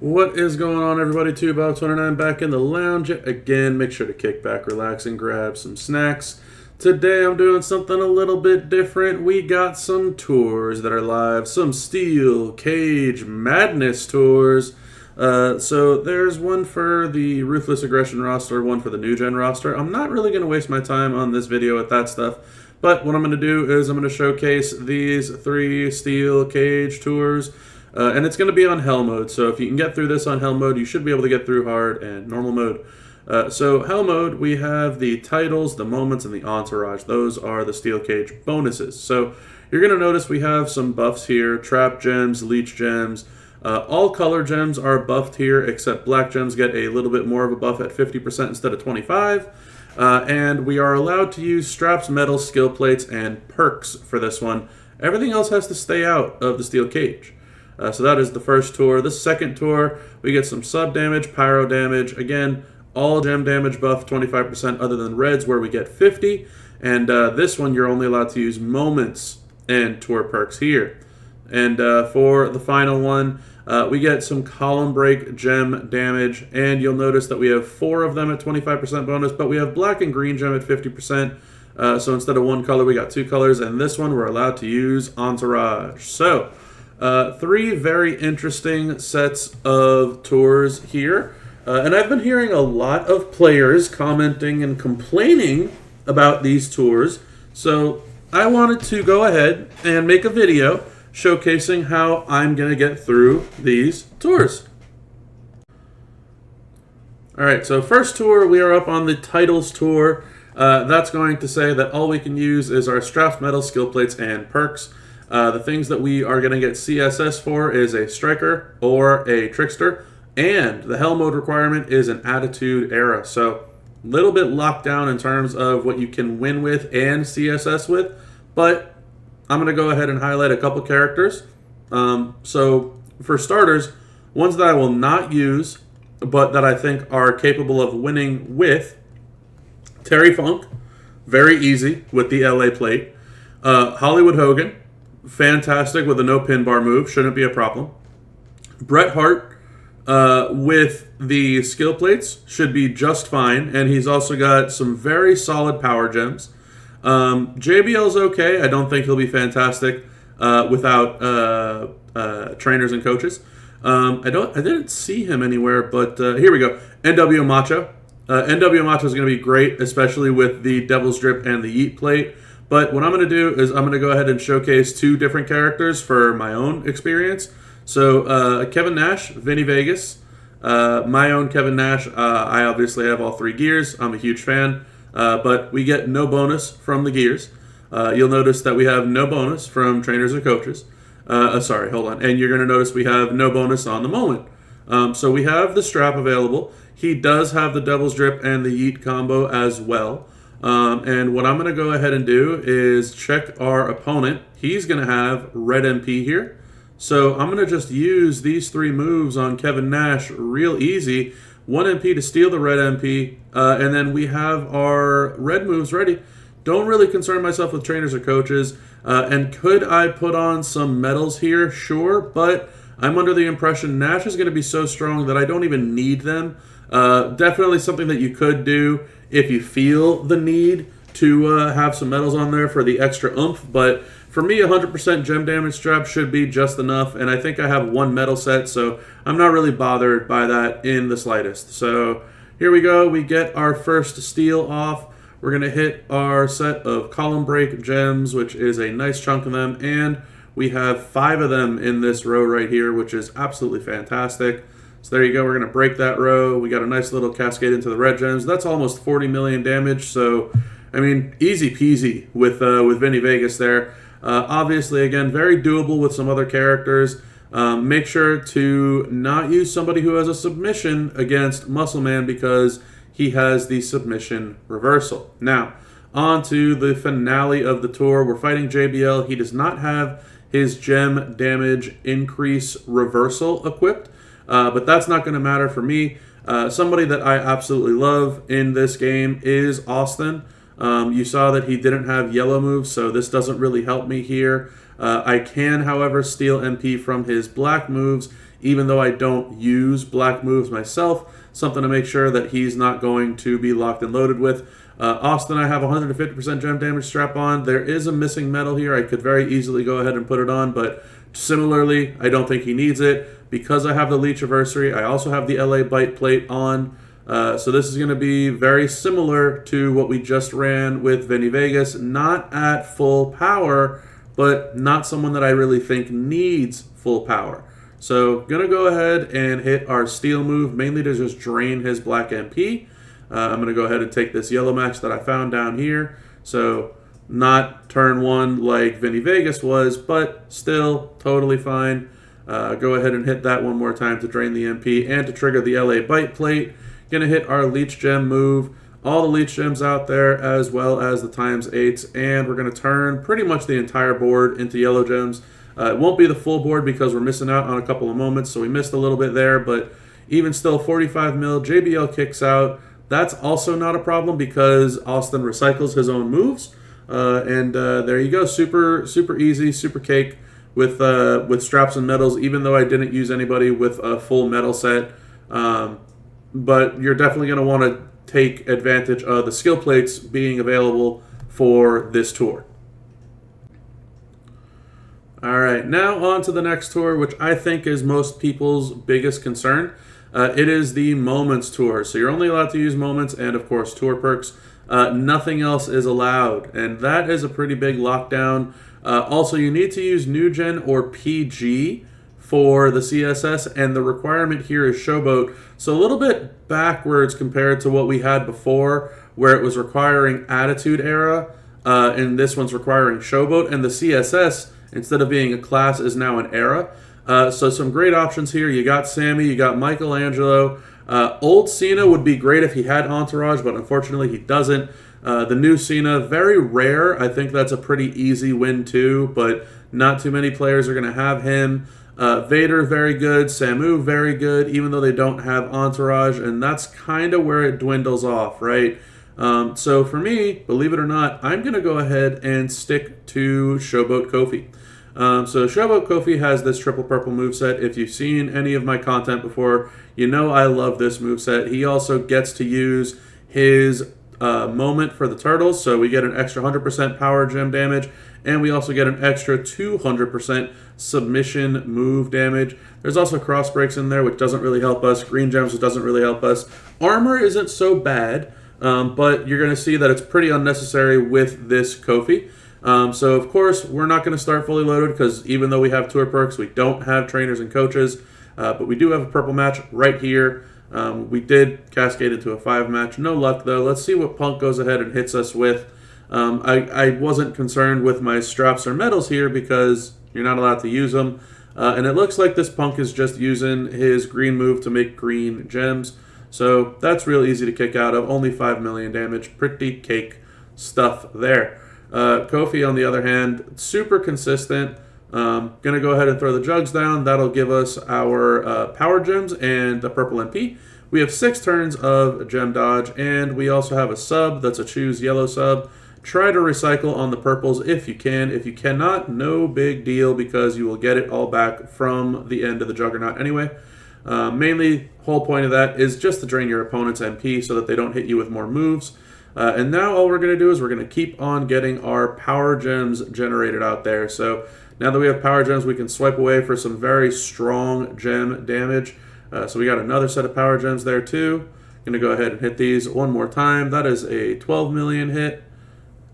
What is going on, everybody? 2Bob29 back in the lounge again. Make sure to kick back, relax, and grab some snacks. Today I'm doing something a little bit different. We got some tours that are live, some Steel Cage Madness tours. So there's one for the Ruthless Aggression roster, one for the New Gen roster. I'm not really going to waste my time on this video with that stuff, but what I'm going to do is I'm going to showcase these 3 Steel Cage tours. And it's going to be on Hell mode, so if you can get through this on Hell mode, you should be able to get through Hard and Normal mode. So Hell mode, we have the titles, the moments, and the entourage. Those are the Steel Cage bonuses. So you're going to notice we have some buffs here, Trap Gems, Leech Gems. All color gems are buffed here, except Black Gems get a little bit more of a buff at 50% instead of 25%. And we are allowed to use Straps, Medals, Skill Plates, and Perks for this one. Everything else has to stay out of the Steel Cage. So that is the first tour. The second tour, we get some sub damage, pyro damage. Again, all gem damage buff 25% other than reds where we get 50. And this one, you're only allowed to use moments and tour perks here. And for the final one, we get some column break gem damage. And you'll notice that we have 4 of them at 25% bonus, but we have black and green gem at 50%. So instead of one color, we got 2 colors. And this one, we're allowed to use entourage. So 3 very interesting sets of tours here. And I've been hearing a lot of players commenting and complaining about these tours. So I wanted to go ahead and make a video showcasing how I'm going to get through these tours. Alright, so first tour, we are up on the Titles tour. That's going to say that all we can use is our Straps, Medals, Skill Plates, and Perks. The things that we are going to get CSS for is a Striker or a Trickster, and the Hell mode requirement is an Attitude Era. So a little bit locked down in terms of what you can win with and CSS with, but I'm going to go ahead and highlight a couple characters. So for starters, ones that I will not use, but that I think are capable of winning with, Terry Funk, very easy with the LA plate. Hollywood Hogan, fantastic with a no pin bar move, shouldn't be a problem. Bret Hart with the skill plates should be just fine, and he's also got some very solid power gems. JBL's okay. I don't think he'll be fantastic without trainers and coaches. I didn't see him anywhere, but here we go. NWO Macho. NWO Macho is going to be great, especially with the Devil's Drip and the Yeet plate. But what I'm going to do is I'm going to go ahead and showcase 2 different characters for my own experience. So Kevin Nash, Vinny Vegas, my own Kevin Nash. I obviously have all 3 gears. I'm a huge fan, but we get no bonus from the gears. You'll notice that we have no bonus from trainers or coaches. Sorry, hold on. And you're going to notice we have no bonus on the moment. So we have the strap available. He does have the Devil's Drip and the Yeet combo as well. And what I'm going to go ahead and do is check our opponent. He's going to have red MP here. So I'm going to just use these 3 moves on Kevin Nash real easy. 1 MP to steal the red MP, and then we have our red moves ready. Don't really concern myself with trainers or coaches. And could I put on some medals here? Sure, but I'm under the impression Nash is going to be so strong that I don't even need them. Definitely something that you could do if you feel the need to have some medals on there for the extra oomph, but for me, 100% gem damage strap should be just enough, and I think I have 1 medal set, so I'm not really bothered by that in the slightest. So here we go. We get our first steal off. We're going to hit our set of column break gems, which is a nice chunk of them, and we have 5 of them in this row right here, which is absolutely fantastic. So there you go. We're going to break that row. We got a nice little cascade into the red gems. That's almost 40 million damage. So, I mean, easy peasy with Vinny Vegas there. Obviously, again, very doable with some other characters. Make sure to not use somebody who has a submission against Muscle Man because he has the submission reversal. Now, on to the finale of the tour. We're fighting JBL. He does not have his gem damage increase reversal equipped, but that's not going to matter for me. Somebody that I absolutely love in this game is Austin. You saw that he didn't have yellow moves, so this doesn't really help me here. I can, however, steal MP from his black moves, even though I don't use black moves myself. Something to make sure that he's not going to be locked and loaded with. Austin, I have 150% gem damage strap on. There is a missing medal here. I could very easily go ahead and put it on, but similarly, I don't think he needs it. Because I have the Leech Anniversary, I also have the LA Bite plate on. So this is going to be very similar to what we just ran with Vinny Vegas. Not at full power, but not someone that I really think needs full power. So going to go ahead and hit our steal move, mainly to just drain his black MP. I'm going to go ahead and take this yellow match that I found down here. So not turn one like Vinny Vegas was, but still totally fine. Go ahead and hit that one more time to drain the MP and to trigger the LA Bite plate. Going to hit our Leech Gem move. All the Leech Gems out there as well as the ×8s. And we're going to turn pretty much the entire board into yellow gems. It won't be the full board because we're missing out on a couple of moments. So we missed a little bit there. But even still, 45 mil. JBL kicks out. That's also not a problem because Austin recycles his own moves. And there you go. Super, super easy, super cake with straps and medals, even though I didn't use anybody with a full medal set. But you're definitely going to want to take advantage of the skill plates being available for this tour. All right, now on to the next tour, which I think is most people's biggest concern. It is the Moments Tour. So you're only allowed to use Moments and, of course, Tour Perks. Nothing else is allowed, and that is a pretty big lockdown. Also, you need to use New Gen or PG for the CSS, and the requirement here is Showboat. So a little bit backwards compared to what we had before, where it was requiring Attitude Era, and this one's requiring Showboat, and the CSS, instead of being a class, is now an era. So some great options here. You got Sammy, you got Michelangelo. Old Cena would be great if he had Entourage, but unfortunately he doesn't. The new Cena, very rare. I think that's a pretty easy win too, but not too many players are going to have him. Vader, very good. Samu, very good, even though they don't have Entourage, and that's kind of where it dwindles off, right? So for me, believe it or not, I'm going to go ahead and stick to Showboat Kofi. So Showboat Kofi has this triple purple moveset. If you've seen any of my content before, you know I love this moveset. He also gets to use his moment for the turtles, so we get an extra 100% power gem damage, and we also get an extra 200% submission move damage. There's also cross breaks in there, which doesn't really help us. Green gems, which doesn't really help us. Armor isn't so bad, but you're going to see that it's pretty unnecessary with this Kofi. So, of course, we're not going to start fully loaded because even though we have tour perks, we don't have trainers and coaches, but we do have a purple match right here. We did cascade into a 5 match. No luck, though. Let's see what Punk goes ahead and hits us with. I wasn't concerned with my straps or medals here because you're not allowed to use them. And it looks like this Punk is just using his green move to make green gems. So that's real easy to kick out of. Only 5 million damage. Pretty cake stuff there. Kofi, on the other hand, super consistent. Gonna go ahead and throw the jugs down. That'll give us our power gems and the purple MP. We have 6 turns of gem dodge, and we also have a sub that's a choose yellow sub. Try to recycle on the purples if you can. If you cannot, no big deal because you will get it all back from the end of the Juggernaut anyway. Mainly, whole point of that is just to drain your opponent's MP so that they don't hit you with more moves. And now all we're going to do is we're going to keep on getting our power gems generated out there. So now that we have power gems, we can swipe away for some very strong gem damage. So we got another set of power gems there too. Going to go ahead and hit these one more time. That is a 12 million hit.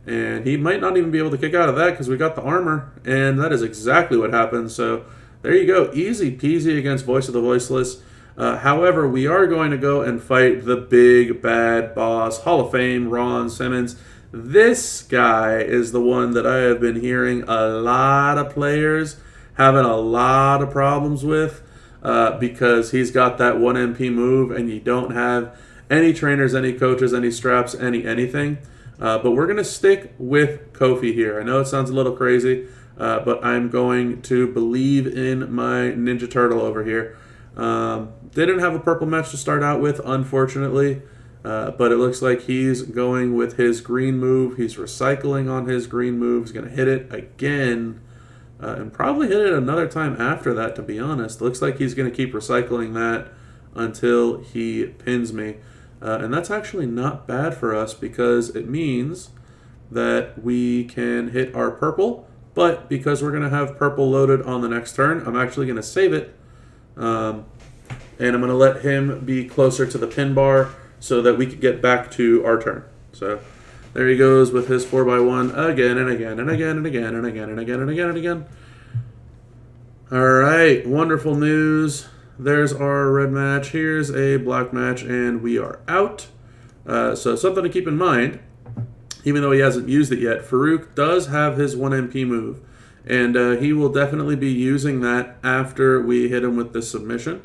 And he might not even be able to kick out of that because we got the armor. And that is exactly what happened. So there you go. Easy peasy against Voice of the Voiceless. However, we are going to go and fight the big bad boss, Hall of Fame, Ron Simmons. This guy is the one that I have been hearing a lot of players having a lot of problems with because he's got that 1 MP move and you don't have any trainers, any coaches, any straps, anything. But we're going to stick with Kofi here. I know it sounds a little crazy. but I'm going to believe in my Ninja Turtle over here. Didn't have a purple match to start out with, unfortunately, but it looks like he's going with his green move. He's recycling on his green move. He's going to hit it again, and probably hit it another time after that, to be honest. Looks like he's going to keep recycling that until he pins me. And that's actually not bad for us because it means that we can hit our purple, but because we're going to have purple loaded on the next turn, I'm actually going to save it. And I'm going to let him be closer to the pin bar so that we can get back to our turn. So there he goes with his 4x1 again and again and again and again and again and again and again and again. All right, wonderful news. There's our red match. Here's a black match, and we are out. So something to keep in mind, even though he hasn't used it yet, Farouk does have his 1 MP move, and he will definitely be using that after we hit him with this submission.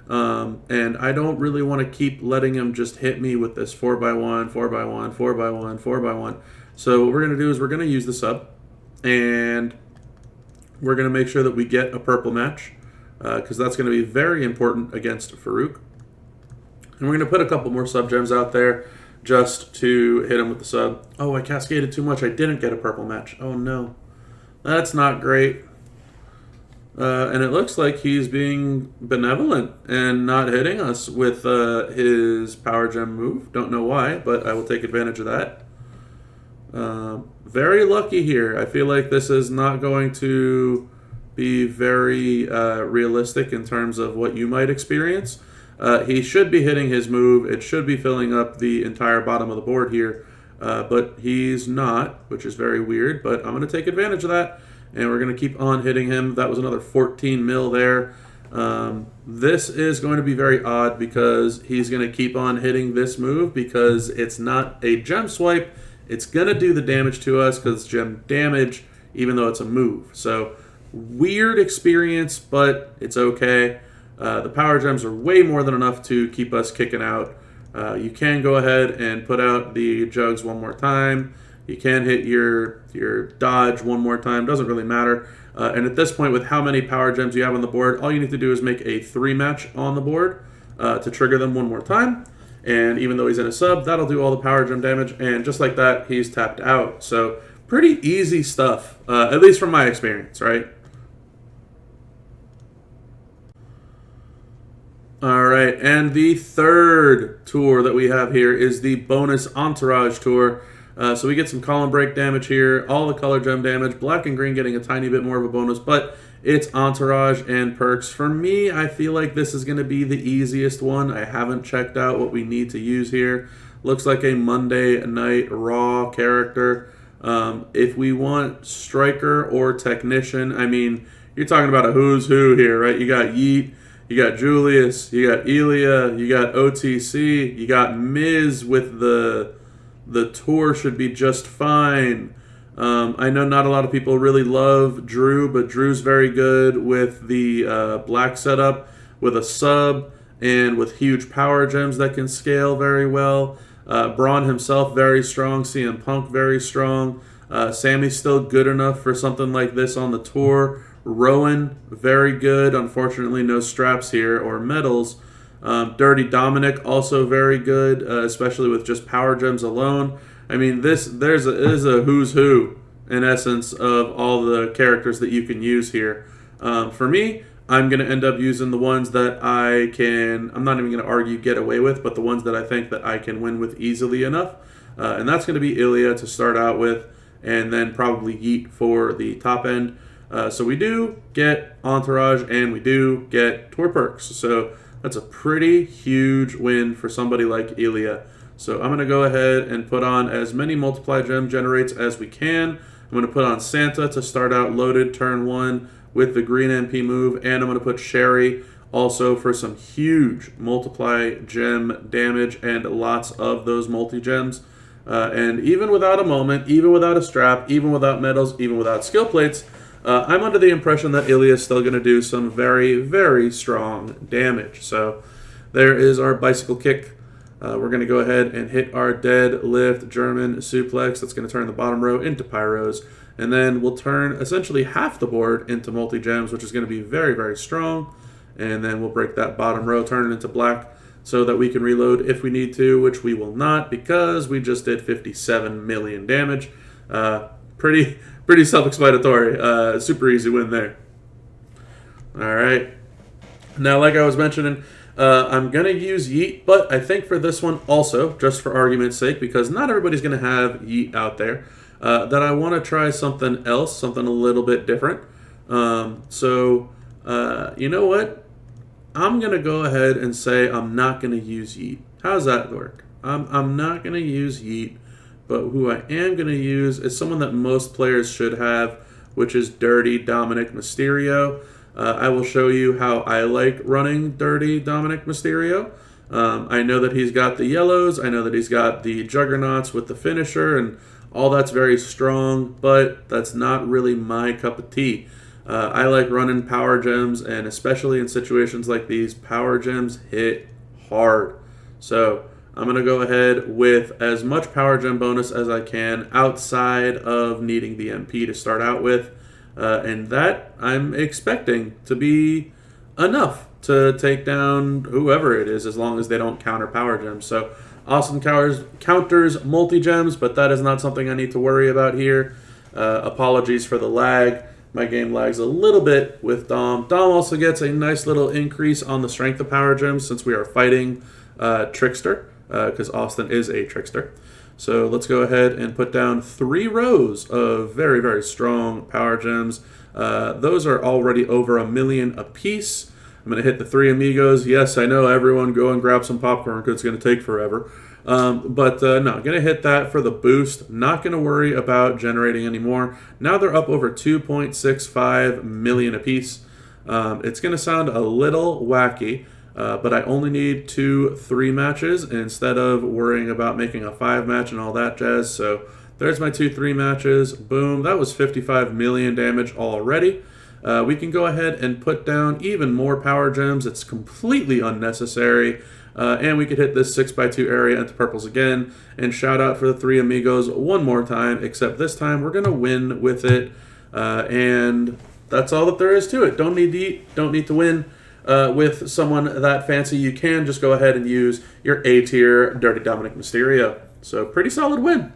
And I don't really want to keep letting him just hit me with this 4x1, 4x1, 4x1, 4x1. So what we're going to do is we're going to use the sub, and we're going to make sure that we get a purple match, because that's going to be very important against Farouk. And we're going to put a couple more sub gems out there just to hit him with the sub. Oh, I cascaded too much. I didn't get a purple match. Oh, no. That's not great. And it looks like he's being benevolent and not hitting us with his power gem move. Don't know why, but I will take advantage of that. Very lucky here. I feel like this is not going to be very realistic in terms of what you might experience. He should be hitting his move. It should be filling up the entire bottom of the board here, but he's not, which is very weird, but I'm going to take advantage of that, and we're going to keep on hitting him. That was another 14 mil there. This is going to be very odd because he's going to keep on hitting this move because it's not a gem swipe. It's going to do the damage to us because it's gem damage, even though it's a move. So weird experience, but it's okay. The power gems are way more than enough to keep us kicking out. You can go ahead and put out the jugs one more time. You can hit your dodge one more time. Doesn't really matter. And at this point, with how many power gems you have on the board, all you need to do is make a 3 match on the board to trigger them one more time. And even though he's in a sub, that'll do all the power gem damage. And just like that, he's tapped out. So pretty easy stuff, at least from my experience, right? All right, and the third tour that we have here is the bonus Entourage tour. So we get some column break damage here, all the color gem damage, black and green getting a tiny bit more of a bonus, but it's Entourage and perks. For me, I feel like this is going to be the easiest one. I haven't checked out what we need to use here. Looks like a Monday Night Raw character. If we want Striker or Technician, I mean, you're talking about a who's who here, right? You got Yeet, you got Julius, you got Ilya, you got OTC, you got Miz with the tour should be just fine. I know not a lot of people really love Drew, but Drew's very good with the black setup, with a sub, and with huge power gems that can scale very well. Braun himself, very strong. CM Punk, very strong. Sammy's still good enough for something like this on the tour. Rowan, very good. Unfortunately, no straps here or medals. Dirty Dominic, also very good, especially with just power gems alone. I mean, this is a who's who, in essence, of all the characters that you can use here. For me, I'm going to end up using the ones that I'm not even going to argue get away with, but the ones that I think that I can win with easily enough. And that's going to be Ilya to start out with, and then probably Yeet for the top end. So we do get Entourage, and we do get Tour Perks. So that's a pretty huge win for somebody like Ilya. So I'm going to go ahead and put on as many multiply gem generates as we can. I'm going to put on Santa to start out loaded turn 1 with the green MP move. And I'm going to put Sherry also for some huge multiply gem damage and lots of those multi-gems. And even without a moment, even without a strap, even without medals, even without skill plates, I'm under the impression that Ilya is still going to do some very, very strong damage. So there is our bicycle kick. We're going to go ahead and hit our deadlift German suplex. That's going to turn the bottom row into pyros. And then we'll turn essentially half the board into multi-gems, which is going to be very, very strong. And then we'll break that bottom row, turn it into black, so that we can reload if we need to, which we will not because we just did 57 million damage. Pretty self-explanatory. Super easy win there. All right. Now, like I was mentioning, I'm going to use Yeet, but I think for this one also, just for argument's sake, because not everybody's going to have Yeet out there, that I want to try something else, something a little bit different. You know what? I'm going to go ahead and say I'm not going to use Yeet. How's that work? I'm not going to use Yeet, but who I am going to use is someone that most players should have, which is Dirty Dominic Mysterio. I will show you how I like running Dirty Dominic Mysterio. I know that he's got the yellows. I know that he's got the juggernauts with the finisher, and all that's very strong, but that's not really my cup of tea. I like running power gems, and especially in situations like these, power gems hit hard. So I'm going to go ahead with as much power gem bonus as I can outside of needing the MP to start out with. And that I'm expecting to be enough to take down whoever it is, as long as they don't counter power gems. So Austin counters multi-gems, but that is not something I need to worry about here. Apologies for the lag. My game lags a little bit with Dom. Dom also gets a nice little increase on the strength of power gems since we are fighting Trickster, because Austin is a Trickster. So let's go ahead and put down 3 rows of very, very strong power gems. Those are already over 1 million apiece. I'm going to hit the 3 amigos. Yes, I know, everyone go and grab some popcorn because it's going to take forever. No, I'm going to hit that for the boost. Not going to worry about generating anymore. Now they're up over 2.65 million apiece. It's going to sound a little wacky, but I only need 2 3 matches instead of worrying about making a 5 match and all that jazz. So there's my 2 3 matches. Boom. That was 55 million damage already. We can go ahead and put down even more power gems. It's completely unnecessary. And we could hit this 6x2 area into purples again. And shout out for the 3 amigos one more time, except this time we're going to win with it. And that's all that there is to it. Don't need to eat, don't need to win with someone that fancy. You can just go ahead and use your A tier Dirty Dominic Mysterio. So pretty solid win.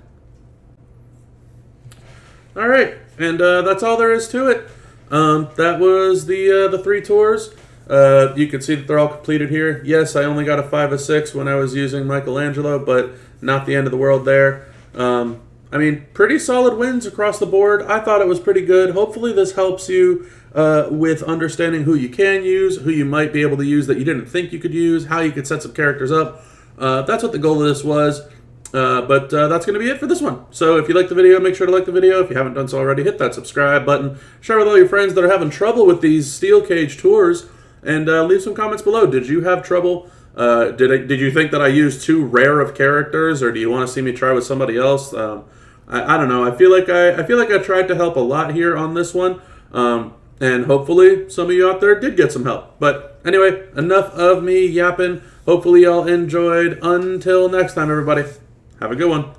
All right, and that's all there is to it. That was the 3 tours. You can see that they're all completed here. Yes, I only got a 5 of 6 when I was using Michelangelo, but not the end of the world there. I mean, pretty solid wins across the board. I thought it was pretty good. Hopefully this helps you with understanding who you can use, who you might be able to use that you didn't think you could use, how you could set some characters up. That's what the goal of this was. But that's going to be it for this one. So if you like the video, make sure to like the video. If you haven't done so already, hit that subscribe button. Share with all your friends that are having trouble with these steel cage tours. And leave some comments below. Did you have trouble? Did you think that I used too rare of characters, or do you want to see me try with somebody else? I don't know. I feel like I tried to help a lot here on this one, and hopefully some of you out there did get some help. But anyway, enough of me yapping. Hopefully y'all enjoyed. Until next time, everybody. Have a good one.